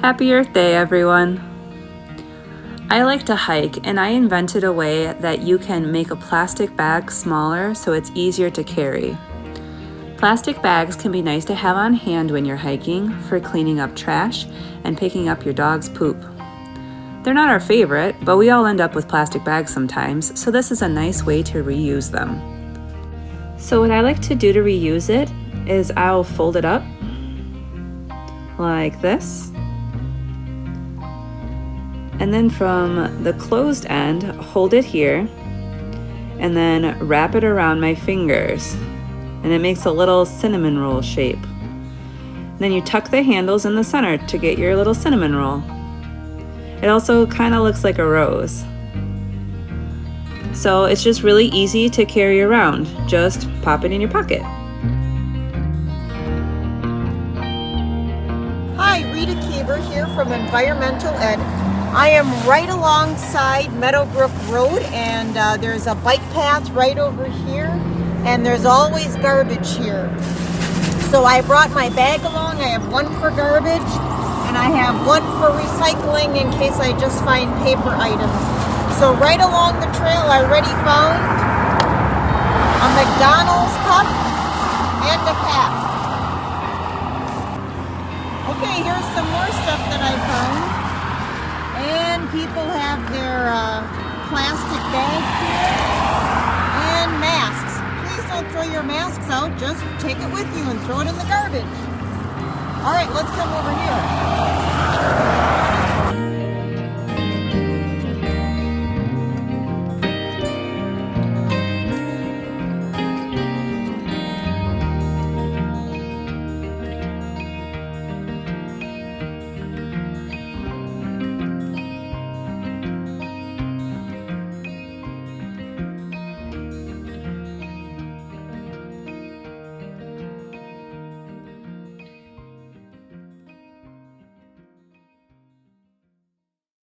Happy Earth Day, everyone! I like to hike, and I invented a way that you can make a plastic bag smaller so it's easier to carry. Plastic bags can be nice to have on hand when you're hiking for cleaning up trash and picking up your dog's poop. They're not our favorite, but we all end up with plastic bags sometimes, so this is a nice way to reuse them. So what I like to do to reuse it is I'll fold it up like this. And then from the closed end, hold it here and then wrap it around my fingers. And it makes a little cinnamon roll shape. Then you tuck the handles in the center to get your little cinnamon roll. It also kind of looks like a rose. So it's just really easy to carry around. Just pop it in your pocket. Hi, Rita Keever here from Environmental Ed. I am right alongside Meadowbrook Road, and there's a bike path right over here, and there's always garbage here. So I brought my bag along. I have one for garbage, and I have one for recycling in case I just find paper items. So right along the trail I already found a McDonald's cup and a hat. Okay, here's some more stuff that I found. And people have their plastic bags here and masks. Please don't throw your masks out. Just take it with you and throw it in the garbage. All right, let's come over here.